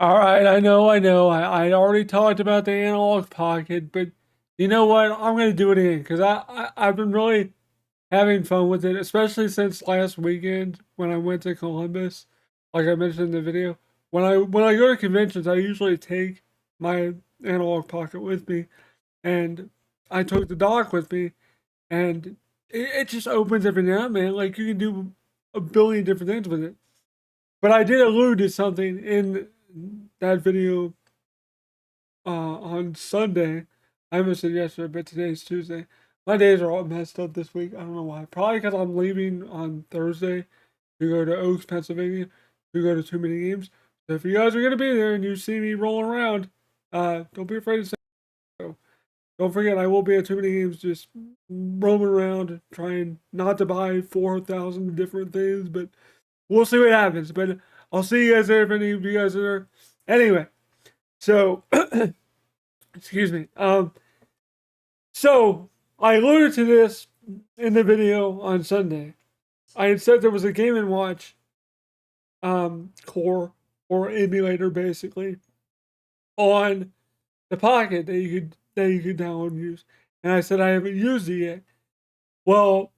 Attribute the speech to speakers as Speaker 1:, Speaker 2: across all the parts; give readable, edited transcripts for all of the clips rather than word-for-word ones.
Speaker 1: All right, I know. I already talked about the analog pocket, but you know what? I'm gonna do it again because I've been really having fun with it, especially since last weekend when I went to Columbus. Like I mentioned in the video, when I go to conventions, I usually take my analog pocket with me, and I took the dock with me, and it just opens everything up, man. Like you can do a billion different things with it. But I did allude to something in that video on Sunday. I missed it yesterday, but today's Tuesday. My days are all messed up this week. I don't know why. Probably because I'm leaving on Thursday to go to Oaks, Pennsylvania, to go to too many games. So if you guys are gonna be there and you see me rolling around, don't be afraid to say so. Don't forget, I will be at too many games, just roaming around, trying not to buy 4,000 different things, but we'll see what happens. But I'll see you guys there if any of you guys are there. Anyway, so excuse me. So I alluded to this in the video on Sunday. I had said there was a Game and Watch core or emulator basically on the Pocket that you could download and use. And I said I haven't used it yet. Well,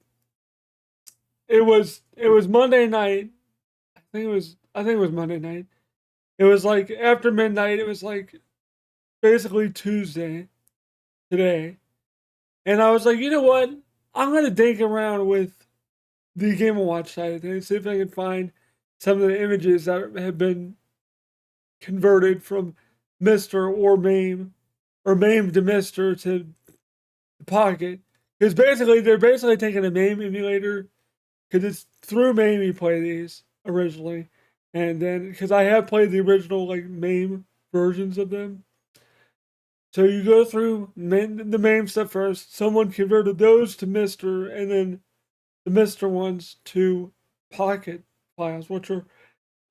Speaker 1: it was Monday night. I think it was Monday night. It was like after midnight. It was like basically Tuesday today. And I was like, you know what? I'm gonna dig around with the Game and Watch side of things, see if I can find some of the images that have been converted from Mister or MAME or MAME to Mister to the Pocket. Because basically they're basically taking a MAME emulator because it's through MAME you play these originally. And then because I have played the original like MAME versions of them. So you go through the MAME stuff first. Someone converted those to Mister, and then the Mister ones to Pocket files, which are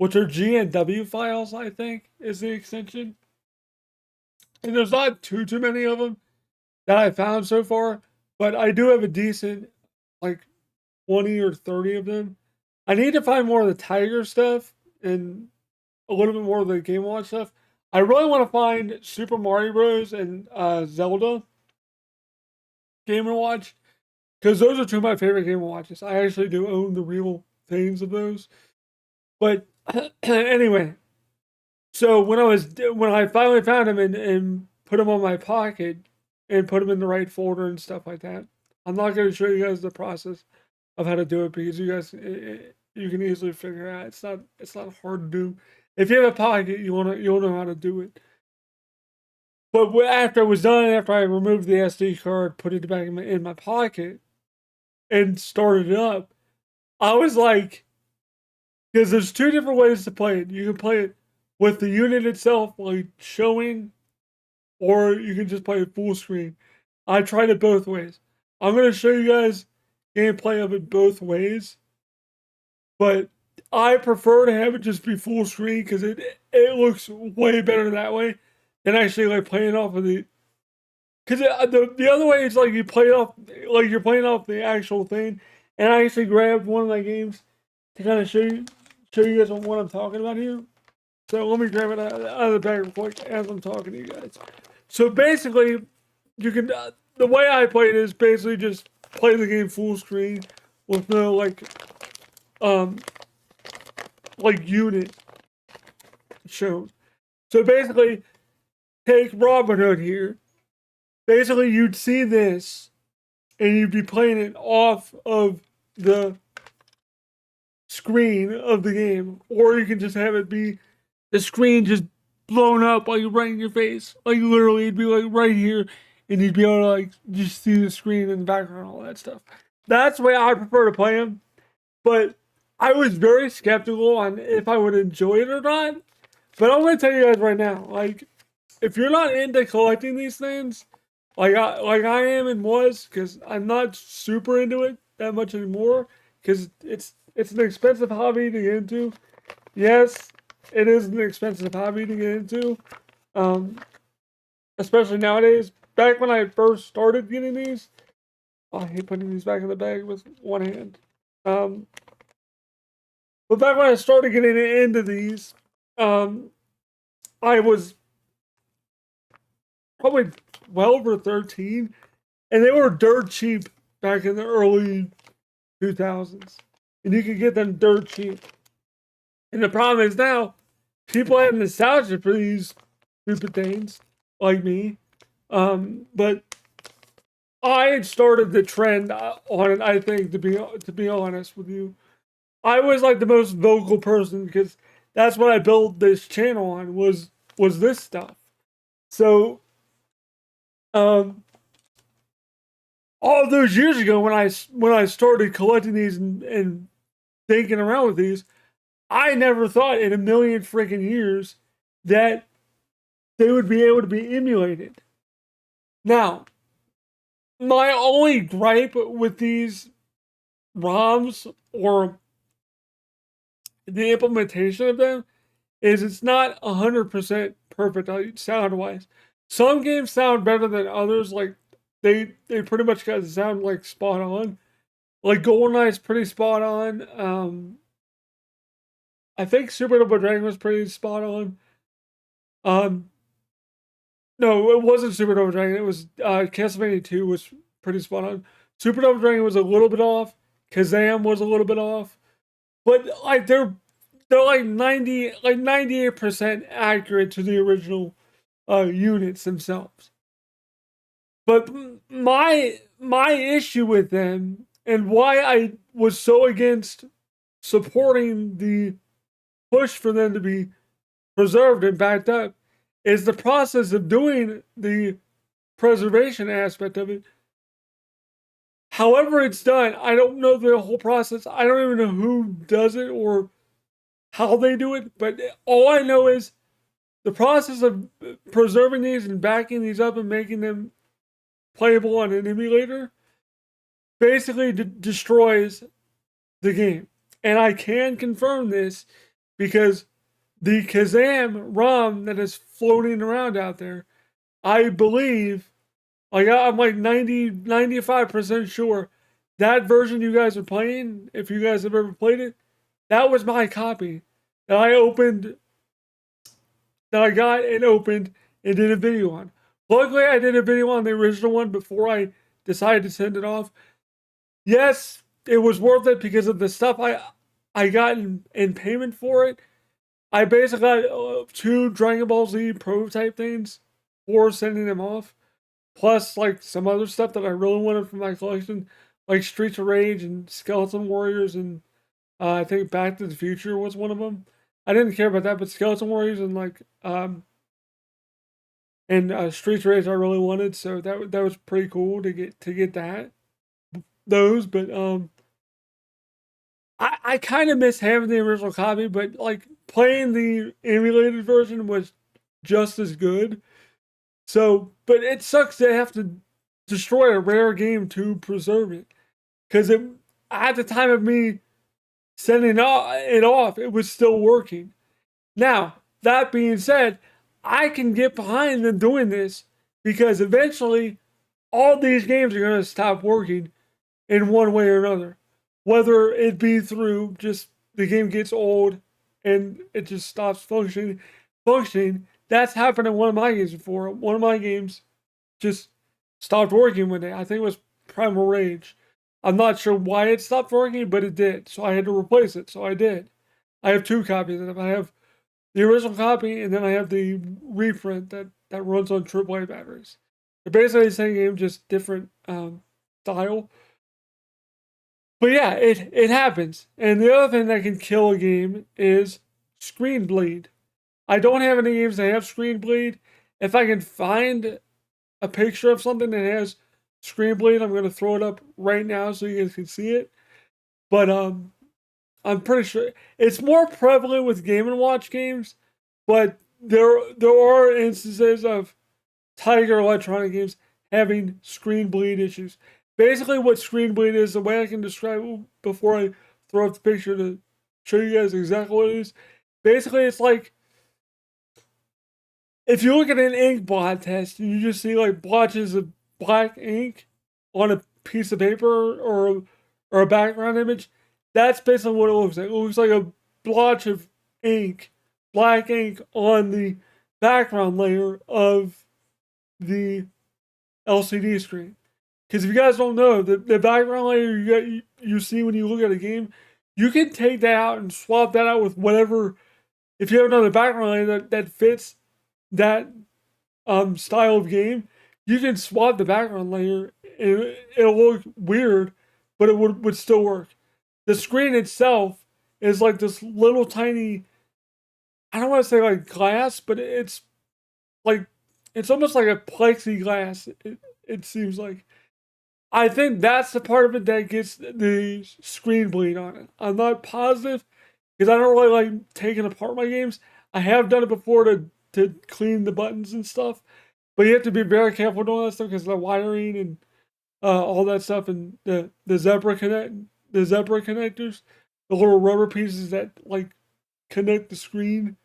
Speaker 1: GNW files, I think, is the extension. And there's not too many of them that I found so far, but I do have a decent like 20 or 30 of them. I need to find more of the Tiger stuff and a little bit more of the Game Watch stuff. I really want to find Super Mario Bros. And Zelda Game and Watch because those are two of my favorite Game and Watches. I actually do own the real things of those. But anyway, so when I finally found them and put them on my Pocket and put them in the right folder and stuff like that, I'm not going to show you guys the process of how to do it because you guys you can easily figure it out. It's not hard to do. If you have a Pocket, you'll know how to do it. But after it was done, after I removed the SD card, put it back in my Pocket, and started it up, I was like, because there's two different ways to play it. You can play it with the unit itself, like showing, or you can just play it full screen. I tried it both ways. I'm going to show you guys gameplay of it both ways, but I prefer to have it just be full screen because it looks way better that way than actually like playing off of the. Because the other way is like you play it off, like you're playing off the actual thing. And I actually grabbed one of my games to kind of show you guys what I'm talking about here. So let me grab it out of the bag real quick as I'm talking to you guys. So basically, you can the way I play it is basically just play the game full screen with no um like unit shown. So basically, take Robin Hood here. Basically, you'd see this and you'd be playing it off of the screen of the game, or you can just have it be the screen just blown up like right in your face, like literally it'd be like right here, and you'd be able to like just see the screen in the background, all that stuff. That's the way I prefer to play them, but I was very skeptical on if I would enjoy it or not. But I'm gonna tell you guys right now, like if you're not into collecting these things, like I am and was, because I'm not super into it that much anymore, because it's an expensive hobby to get into. Yes, it is an expensive hobby to get into, um, especially nowadays. Back when I first started getting these, oh, I hate putting these back in the bag with one hand. Um, but back when I started getting into these, um, I was probably 12 or 13, and they were dirt cheap back in the early 2000s. And you could get them dirt cheap. And the problem is now, people have nostalgia for these stupid things, like me. But I had started the trend on it. I think to be honest with you, I was like the most vocal person because that's what I built this channel on was this stuff. So, um, all those years ago when I started collecting these and thinking around with these, I never thought in a million freaking years that they would be able to be emulated. Now, my only gripe with these ROMs or the implementation of them is it's not 100% perfect sound wise. Some games sound better than others. Like they pretty much got the sound like spot on. Like GoldenEye's pretty spot on. I think Super Double Dragon was pretty spot on. Um, no, it wasn't Super Double Dragon. It was Castlevania 2 was pretty spot on. Super Double Dragon was a little bit off. Kazam was a little bit off. But like they're like 98% accurate to the original units themselves. But my issue with them and why I was so against supporting the push for them to be preserved and backed up is the process of doing the preservation aspect of it. However it's done, I don't know the whole process. I don't even know who does it or how they do it, but all I know is the process of preserving these and backing these up and making them playable on an emulator basically destroys the game. And I can confirm this because the Kazam ROM that is floating around out there, I believe, like I'm like 95% sure that version you guys are playing, if you guys have ever played it, that was my copy that I opened, that I got and opened and did a video on. Luckily, I did a video on the original one before I decided to send it off. Yes, it was worth it because of the stuff I got in payment for it. I basically got 2 Dragon Ball Z prototype things for sending them off. Plus, like, some other stuff that I really wanted from my collection, like Streets of Rage and Skeleton Warriors, and I think Back to the Future was one of them. I didn't care about that, but Skeleton Warriors and Streets of Rage I really wanted, so that was pretty cool to get those. But I kind of miss having the original copy, but like playing the emulated version was just as good. So, but it sucks to have to destroy a rare game to preserve it, because at the time of me sending it off, it was still working. Now, that being said, I can get behind them doing this because eventually all these games are going to stop working in one way or another. Whether it be through just the game gets old and it just stops functioning. That's happened in one of my games before. One of my games just stopped working one day. I think it was Primal Rage. I'm not sure why it stopped working, but it did. So I had to replace it. So I did. I have 2 copies of it. I have the original copy, and then I have the reprint that runs on AAA batteries. They're basically the same game, just different style. But yeah, it happens. And the other thing that can kill a game is screen bleed. I don't have any games that have screen bleed. If I can find a picture of something that has screen bleed, I'm going to throw it up right now so you guys can see it. But I'm pretty sure it's more prevalent with Game & Watch games, but there are instances of Tiger Electronic games having screen bleed issues. Basically, what screen bleed is, the way I can describe it before I throw up the picture to show you guys exactly what it is. Basically, it's like if you look at an ink blot test and you just see like blotches of black ink on a piece of paper or a background image, that's basically what it looks like. It looks like a blotch of ink, black ink on the background layer of the LCD screen. Because if you guys don't know, the background layer you see when you look at a game, you can take that out and swap that out with whatever. If you have another background layer that fits that style of game, you can swap the background layer and it'll look weird, but it would still work. The screen itself is like this little tiny, I don't want to say like glass, but it's like, it's almost like a plexiglass, it seems like. I think that's the part of it that gets the screen bleed on it. I'm not positive because I don't really like taking apart my games. I have done it before to clean the buttons and stuff, but you have to be very careful doing that stuff because the wiring and all that stuff, and the zebra connectors, the little rubber pieces that like connect the screen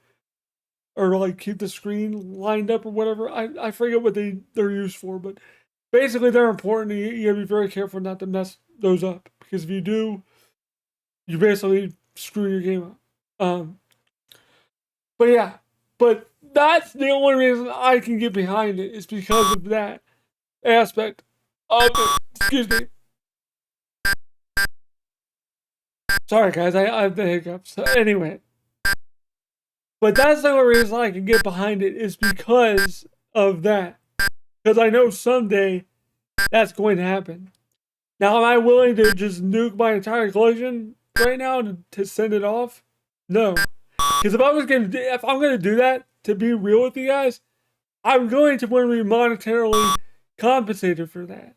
Speaker 1: or like keep the screen lined up or whatever. I forget what they're used for, but basically they're important. You gotta be very careful not to mess those up because if you do, you basically screw your game up. But yeah, but that's the only reason I can get behind it is because of that aspect of it. Excuse me. Sorry guys, I have the hiccups. So anyway, but that's the only reason I can get behind it is because of that. Because I know someday that's going to happen. Now, am I willing to just nuke my entire collection right now to send it off? No. Because if I'm gonna do that, to be real with you guys, I'm going to want to be monetarily compensated for that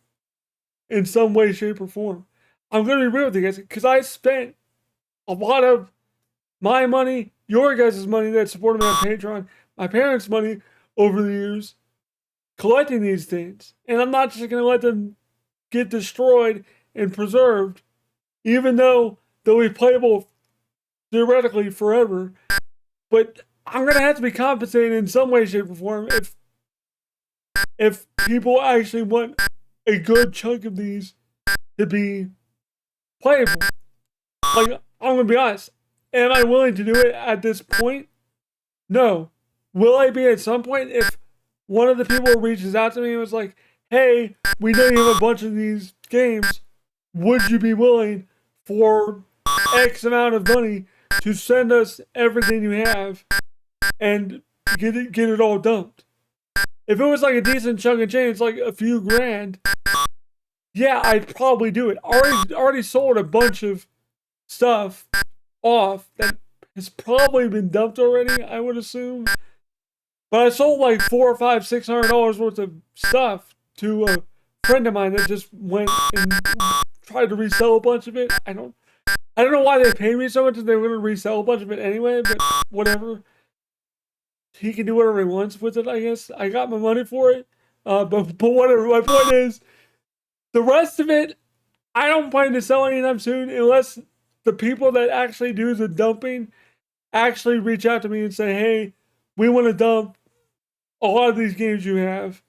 Speaker 1: in some way, shape, or form. I'm going to be real with you guys because I spent a lot of my money, your guys' money that supported me on Patreon, my parents' money over the years collecting these things. And I'm not just going to let them get destroyed and preserved, even though they'll be playable theoretically forever. But I'm going to have to be compensated in some way, shape, or form if people actually want a good chunk of these to be playable. Like, I'm going to be honest. Am I willing to do it at this point? No. Will I be at some point if one of the people reaches out to me and was like, hey, we know you have a bunch of these games. Would you be willing for X amount of money to send us everything you have and get it all dumped? If it was like a decent chunk of change, like a few grand, yeah, I'd probably do it. Already sold a bunch of stuff off that has probably been dumped already, I would assume. But I sold like $400, $500, $600 worth of stuff to a friend of mine that just went and tried to resell a bunch of it. I don't know why they paid me so much if they were going to resell a bunch of it anyway, but whatever. He can do whatever he wants with it, I guess. I got my money for it. But whatever. My point is, the rest of it, I don't plan to sell anytime soon unless the people that actually do the dumping actually reach out to me and say, hey, we want to dump a lot of these games you have,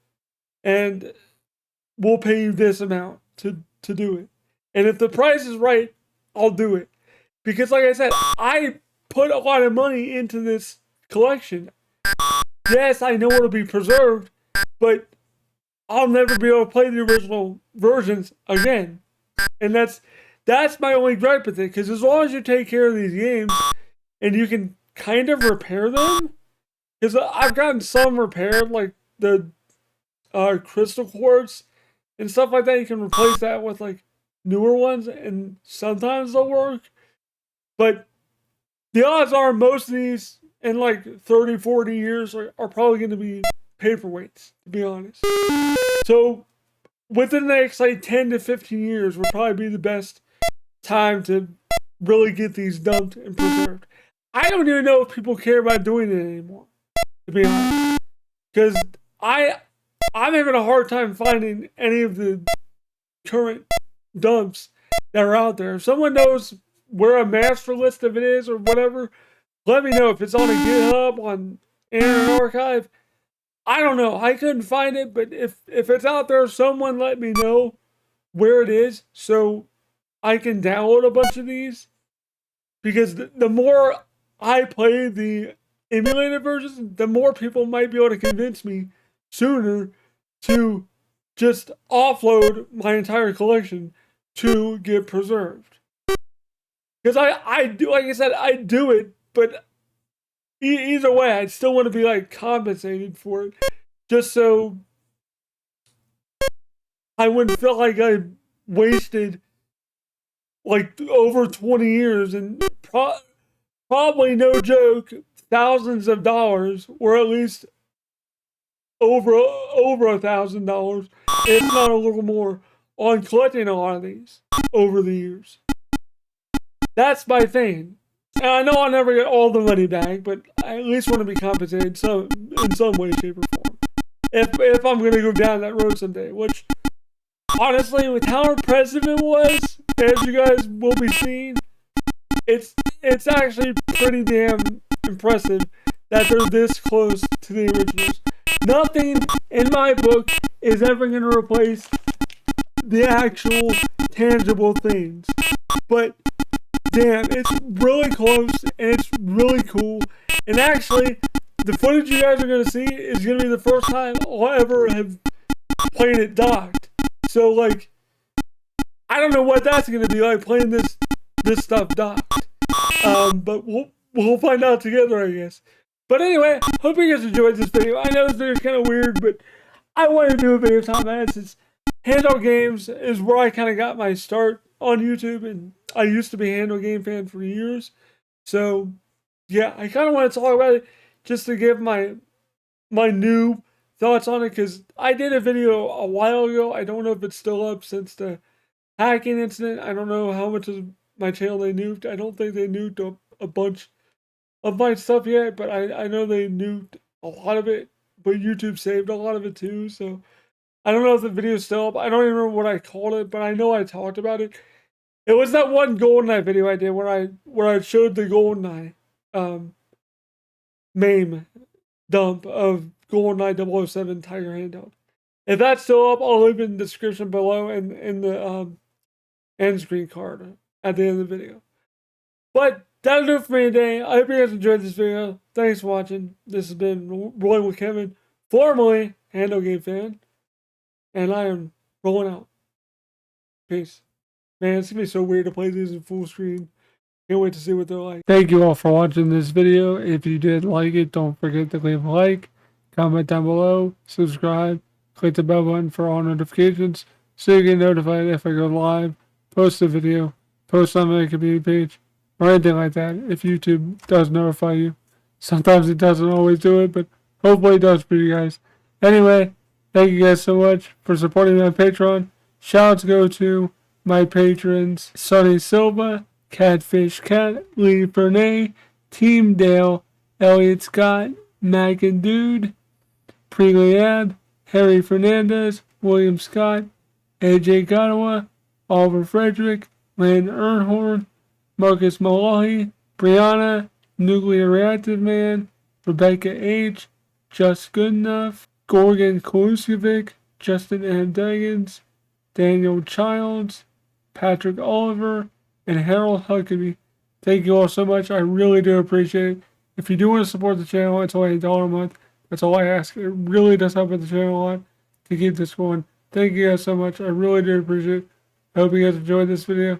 Speaker 1: and we'll pay you this amount to do it. And if the price is right, I'll do it. Because like I said, I put a lot of money into this collection. Yes, I know it'll be preserved, but I'll never be able to play the original versions again. And that's my only gripe with it, because as long as you take care of these games and you can kind of repair them, because I've gotten some repaired, like the crystal quartz and stuff like that. You can replace that with like newer ones, and sometimes they'll work. But the odds are most of these in like 30, 40 years are probably going to be paperweights, to be honest. So within the next like 10 to 15 years will probably be the best time to really get these dumped and preserved. I don't even know if people care about doing it anymore, to be honest. Because I'm having a hard time finding any of the current dumps that are out there. If someone knows where a master list of it is or whatever, let me know. If it's on a GitHub, on Internet Archive, I don't know. I couldn't find it, but if it's out there, someone let me know where it is so I can download a bunch of these. Because the more I play the emulated versions, the more people might be able to convince me sooner to just offload my entire collection to get preserved. Because I do, like I said, I do it, but either way, I'd still want to be like compensated for it, just so I wouldn't feel like I wasted like over 20 years and probably no joke, thousands of dollars, or at least over $1,000, if not a little more, on collecting a lot of these over the years. That's my thing. And I know I'll never get all the money back, but I at least want to be compensated in some way, shape, or form. If I'm going to go down that road someday, which, honestly, with how impressive it was, as you guys will be seeing, it's actually pretty damn impressive that they're this close to the originals. Nothing in my book is ever going to replace the actual tangible things. But damn, it's really close and it's really cool. And actually, the footage you guys are going to see is going to be the first time I'll ever have played it docked. So, like, I don't know what that's going to be like playing this stuff docked. But we'll find out together, I guess. But anyway, hope you guys enjoyed this video. I know this video is kind of weird, but I wanted to do a video time man, since Handheld Games is where I kind of got my start on YouTube, and I used to be a Handheld Game fan for years. So, yeah, I kind of want to talk about it just to give my new thoughts on it, because I did a video a while ago. I don't know if it's still up since the hacking incident. I don't know how much of my channel they nuked. I don't think they nuked a bunch of my stuff yet, but I know they nuked a lot of it, but YouTube saved a lot of it too. So I don't know if the video's still up. I don't even remember what I called it, but I know I talked about it. It was that one GoldenEye video I did where I showed the GoldenEye MAME dump of GoldenEye 007 Tiger Handheld. If that's still up, I'll leave it in the description below and in the end screen card at the end of the video. But that'll do it for me today. I hope you guys enjoyed this video. Thanks for watching. This has been Rolling with Kevin, formerly Handheld Game Fan, and I am rolling out. Peace. Man, it's gonna be so weird to play these in full screen. Can't wait to see what they're like. Thank you all for watching this video. If you did like it, don't forget to leave a like, comment down below, subscribe, click the bell button for all notifications so you get notified if I go live, post a video, post on my community page, or anything like that if YouTube does notify you. Sometimes it doesn't always do it, but hopefully it does for you guys. Anyway, thank you guys so much for supporting me on Patreon. Shoutouts go to my patrons: Sonny Silva, Catfish Cat, Lee Fernay, Team Dale, Elliot Scott, Mac and Dude, Preliab, Harry Fernandez, William Scott, AJ Gottawa, Oliver Frederick, Lynn Ernhorn, Marcus Malahi, Brianna, Nuclear Reactive Man, Rebecca H., Just Good Enough, Gorgon Koluskovic, Justin M. Daggins, Daniel Childs, Patrick Oliver, and Harold Huckabee. Thank you all so much. I really do appreciate it. If you do want to support the channel, it's only $1 a month. That's all I ask. It really does help with the channel a lot to keep this going. Thank you guys so much. I really do appreciate it. I hope you guys enjoyed this video.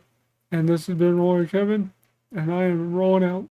Speaker 1: And this has been Rolling with Kevin, and I am rolling out.